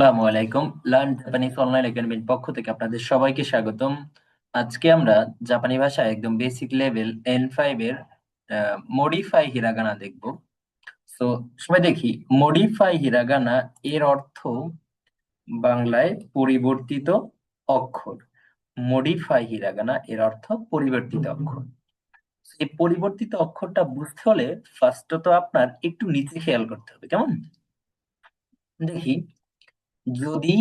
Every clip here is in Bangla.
আসসালামু আলাইকুম। লার্ন জাপানিজ অনলাইন একাডেমির পক্ষ থেকে আপনাদের সবাইকে স্বাগতম। আজকে আমরা জাপানি ভাষায় একদম বেসিক লেভেল N5 এর মডিফাই হিরাগানা দেখব। সো সবাই দেখি, মডিফাই হিরাগানা এর অর্থ বাংলায় পরিবর্তিত অক্ষর। মডিফাই হিরাগানা এর অর্থ পরিবর্তিত অক্ষর। এই পরিবর্তিত অক্ষরটা বুঝতে হলে ফার্স্টত আপনার একটু নিচে খেয়াল করতে হবে, কেমন? দেখি, যদি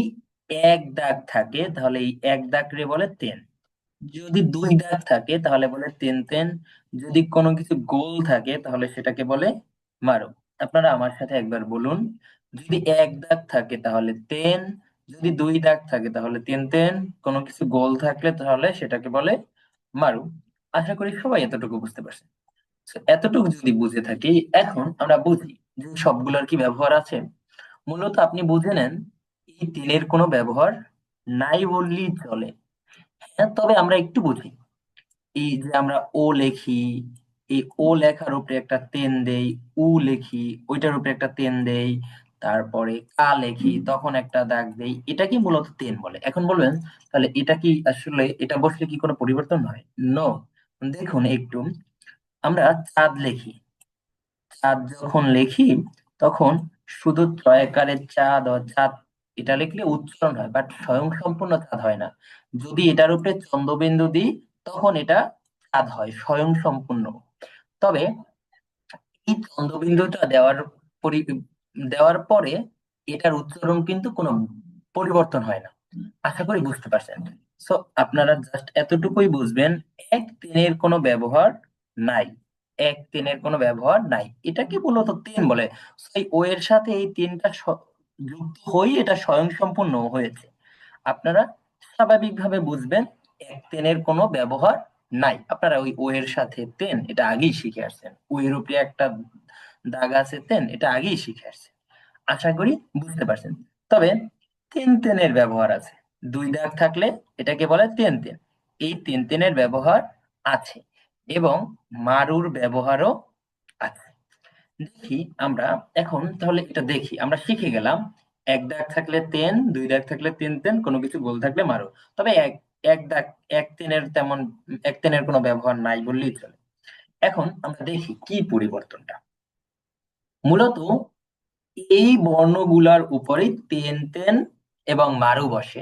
এক দাগ থাকে তাহলে এই এক দাগ রে বলে তেন। যদি দুই দাগ থাকে তাহলে বলে তেন তেন। যদি কোনো কিছু গোল থাকে তাহলে সেটাকে বলে মারো। আপনারা আমার সাথে একবার বলুন, যদি এক দাগ থাকে তাহলে তেন, যদি দুই দাগ থাকে তাহলে তেন তেন, কোনো কিছু গোল থাকলে তাহলে সেটাকে বলে মারু। আশা করি সবাই এতটুকু বুঝতে পারছেন। So, এতটুকু যদি বুঝে থাকি, এখন আমরা বুঝি যে সবগুলোর কি ব্যবহার আছে। মূলত আপনি বুঝে নেন, এই তেলের কোনো ব্যবহার নাই বললেই চলে। হ্যাঁ, তবে আমরা একটু বুঝি। এই যে আমরা ও লেখি, এই ও লেখার উপরে একটা তেন দেই, উ লেখি ওইটার উপরে একটা তেন দেই, তারপরে কা লেখি তখন একটা দাগ দেই, এটাকে মূলত তেন বলে। এখন বলবেন, তাহলে এটা কি আসলে এটা বসলে কি কোনো পরিবর্তন হয়? নো। দেখুন একটু, আমরা চাঁদ লিখি, চাঁদ যখন লিখি তখন শুধু ছয়কারের চাঁদ ও চাঁদ এটা লিখলে উচ্চারণ হয়, বাট স্বয়ংসম্পূর্ণ চাঁদ হয় না। যদি এটার উপরে চন্দ্রবিন্দু দিই তখন এটা চাঁদ হয় স্বয়ংসম্পূর্ণ। তবে এই চন্দ্রবিন্দুটা দেওয়ার পরে এটার উচ্চারণ কিন্তু কোনো পরিবর্তন হয় না। আশা করি বুঝতে পারছেন। সো আপনারা জাস্ট এতটুকুই বুঝবেন, এক তিনের কোনো ব্যবহার নাই। এক তিনের কোনো ব্যবহার নাই, এটাকে মূলত তিন বলে। So, এই ও এর সাথে এই তিনটা যুক্ত হয়ে এটা স্বয়ংসম্পূর্ণ হয়েছে। আপনারা স্বাভাবিকভাবে বুঝবেন এক তেনের কোনো ব্যবহার নাই। আপনারা ওই ও এর সাথে তেন এটা আগেই শিখে আসছেন, ও এর উপরে একটা দাগ আছে তেন এটা আগেই শিখে আসছেন। আশা করি বুঝতে পারছেন। তবে তিন তেনের ব্যবহার আছে। দুই দাগ থাকলে এটাকে বলে তেন তেন। এই তিন তেনের ব্যবহার আছে এবং মারুর ব্যবহারও আছে। দেখি আমরা, এখন তাহলে এটা দেখি, আমরা শিখে গেলাম এক দাগ থাকলে তেন, দুই দাগ থাকলে তিন তেন, কোনো কিছু গোল থাকলে মারো। তবে এক এক দাগ এক তেনের তেমন এক তেনের কোনো ব্যবহার নাই বললেই চলে। এখন আমরা দেখি কি পরিবর্তনটা। মূলত এই বর্ণগুলার উপরে তেন তেন এবং মারু বসে।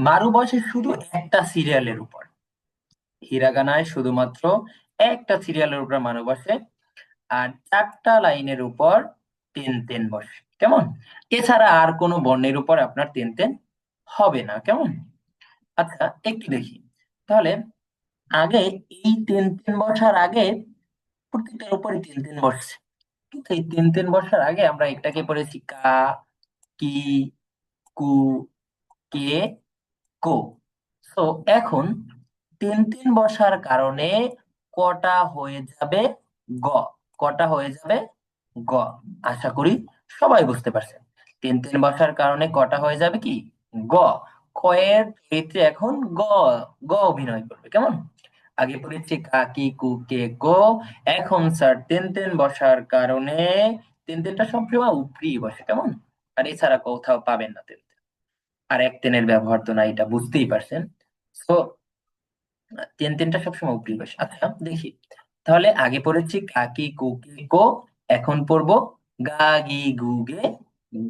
মারু বসে শুধু একটা সিরিয়ালের উপর। হিরাগানায় শুধুমাত্র একটা সিরিয়ালের উপর মারু বসে, আর চারটা লাইনের উপর তেন তেন বসে, কেমন? এছাড়া আর কোনো বর্ণের উপর আপনার তেন তেন হবে না, কেমন? আচ্ছা, একটু দেখি তাহলে। আগে এই তেন তেন বসার আগে প্রত্যেকটার উপরে তেন তেন বসছে, কিন্তু এই তেন তেন বসার আগে আমরা একটাকে পড়েছি কা, কি, কু, কে, কো। তো এখন তিন তিন বসার কারণে কটা হয়ে যাবে? গ। কটা হয়ে যাবে? গ। আশা করি সবাই বুঝতে পারছেন। তিন তিন বসার কারণে কটা হয়ে যাবে কি? গ। কয়ের চরিত্রে এখন গ, গ অভিনয় করবে, কেমন? আগে পড়েছি কাকি কুকে কো। এখন স্যার তিন তিন বসার কারণে তিন তিনটা সবসময় উপরি বসে, কেমন? আর এছাড়া কোথাও পাবেন না তিন তিন। আর এক তিনের ব্যবহার তো না, এটা বুঝতেই পারছেন। তো তিন তিনটা সবসময় উপরি বসে। আচ্ছা দেখি, তাহলে আগে পড়েছি কাকি কুকি কো, এখন পড়বো গা গি গু গে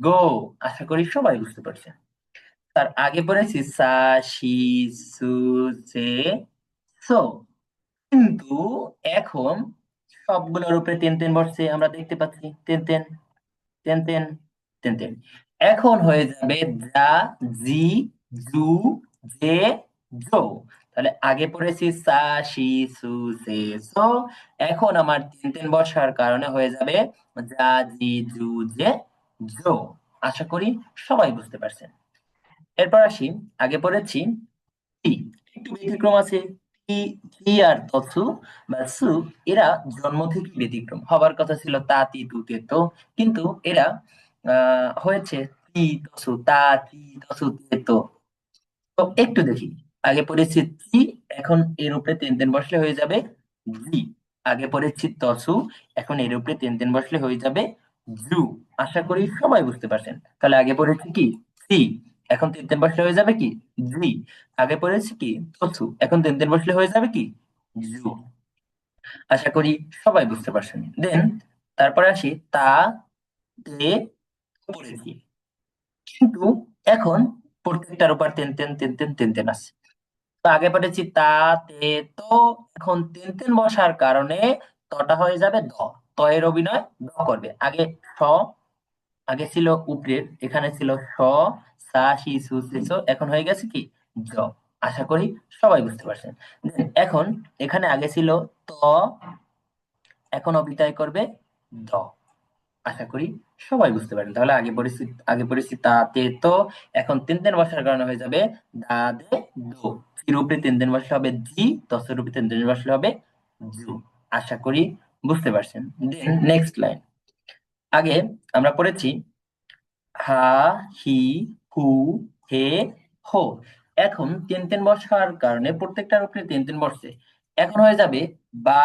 গো। আশা করি সবাই বুঝতে পারছেন। তার আগে পড়েছি সা শি সু সে সো। কিন্তু এখন সবগুলোর উপরে তেন তেন বসছে, আমরা দেখতে পাচ্ছি তেন তেন তেন তেন তেন তেন। এখন হয়ে যাবে যা, জি, জু, জে, জো। তাহলে আগে পড়েছি সা শি সু সে সো। এখন আমার তিন তিন বসার কারণে হয়ে যাবে যা, জি, জু, জে, জো। আশা করি সবাই বুঝতে পারছেন। এরপর আসি, আগে পড়েছি টি। একটু ব্যতিক্রম আছে। টি, টি আর তসু বা সু, এরা জন্ম থেকে ব্যতিক্রম। হবার কথা ছিল তা তি তু তে তো, কিন্তু এরা হয়েছে তি তসু তা তি তসু তে তো। তো একটু দেখি, আগে পড়েছি তি, এখন এর উপরে তেন তেন বসলে হয়ে যাবে জি। আগে পড়েছি তসু, এখন এর উপরে তেন তেন বসলে হয়ে যাবে জু। আশা করি সবাই বুঝতে পারছেন। তাহলে আগে পড়েছি কি সি, এখন তিন তিন বসলে হয়ে যাবে কি জি। আগে পড়েছি কি তসু, এখন তিন তিন বসলে হয়ে যাবে কি জু। আশা করি সবাই বুঝতে পারছেন। দেন তারপরে আসি তা তে পড়েছি, কিন্তু এখন প্রত্যেকটার উপর তেন তেন তেন তেন তেন তেন আছে। তো আগে পড়েছি তা তে তো, এখন তেন তেন বসার কারণে তটা হয়ে যাবে দ। ত এর অভিনয় দ করবে। আগে স, আগে ছিল উপরের, এখানে ছিল স, সা সি সু সে স, এখন হয়ে গেছে কি জ। আশা করি সবাই বুঝতে পারছেন। Then এখন এখানে আগে ছিল ত, এখন অভিনয় করবে দ। আশা করি সবাই বুঝতে পারেন। তাহলে আগে পড়েছি তাতে তো, এখন তিন তিন বসার কারণে হয়ে যাবে দা দে দো। ফির উপরে তিন তিন বসলে হবে জি, দশের উপরে তিন তিন বসলে হবে জু। আশা করি বুঝতে পারছেন। Then next line. আগে আমরা পড়েছি হা, হি, হু, হে, হো। এখন তিন তিন বসার কারণে প্রত্যেকটার উপরে তিন তিন বসছে। এখন হয়ে যাবে বা,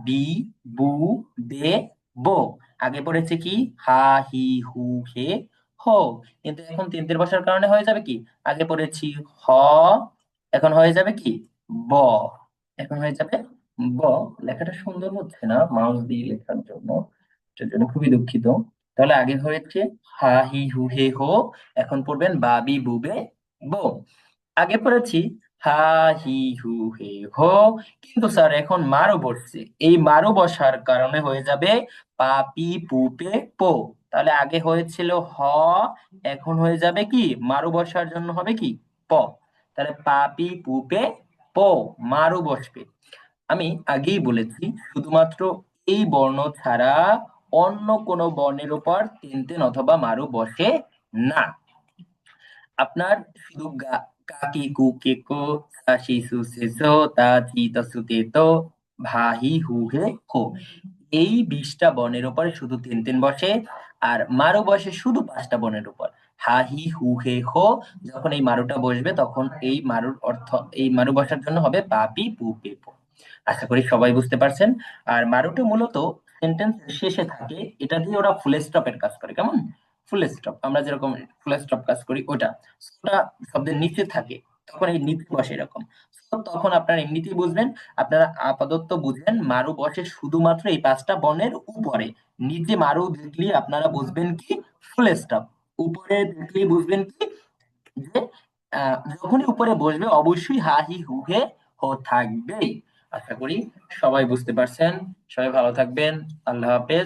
বি, বু, বে, বো। আগে পড়েছে কি হা, হি, হু, হে, হো। কিন্তু এখন তিন তিন বসার কারণে হয়ে যাবে কি আগে পড়েছি হ, এখন হয়ে যাবে কি ব। এখন হয়ে যাবে ব। লেখাটা সুন্দর হচ্ছে না মাউস দিয়ে লেখার জন্য, এটার জন্য খুবই দুঃখিত। তাহলে আগে হয়েছে হা, হি, হু, হে, হো। এখন পড়বেন বাবি, বুবে, বো। আগে পড়েছি হা, হি, হু, হে, হো। কিন্তু স্যার এখন মারো বসছে, এই মারো বসার কারণে হয়ে যাবে পাপি, পুপে, পো। তাহলে আগে হয়েছিল হ, এখন হয়ে যাবে কি মারো বসার জন্য হবে কি প। তাহলে পাপি, পুপে, পো, মারো বসবে। আমি আগেই বলেছি শুধুমাত্র এই বর্ণ ছাড়া অন্য কোনো বর্ণের উপর তিন তিন অথবা মারু বসে না। আপনার শুধু কাকি কু কে কো, সা সি সু সে সো, তা তি তা সু তে তো, ভা হি হু হে হো, এই 20টা বর্ণের উপরে শুধু তিন তিন বসে। আর মারু বসে শুধু 5টা বর্ণের উপর, হা, হি, হু, হে, হো। যখন এই মারুটা বসবে তখন এই মারুর অর্থ, এই মারু বসার জন্য হবে পাপি, পু, পে, পো। আশা করি সবাই বুঝতে পারছেন। আর মারুটা মূলত সেন্টেন্স শেষে থাকে, এটা দিয়ে ওরা ফুল স্টপের কাজ করে। কেমন ফুল স্টপ, আমরা যেরকম ফুল স্টপ কাজ করি ওটা, ওটা শব্দের নিচে থাকে, তখন এই নিচে বসে এরকম। So, তখন আপনারা এমনিতেই বুঝবেন। আপনারা আপাতত বুঝবেন মারু বসে শুধুমাত্র এই 5টা বর্ণের উপরে। নিচে মারু দেখলে আপনারা বুঝবেন কি ফুল স্টপ, উপরে দেখলে বুঝবেন কি যে যখনই উপরে বসবে অবশ্যই হা, হি, হু, হে, হো থাকবেই। আশা করি সবাই বুঝতে পারছেন। সবাই ভালো থাকবেন। আল্লাহ হাফেজ।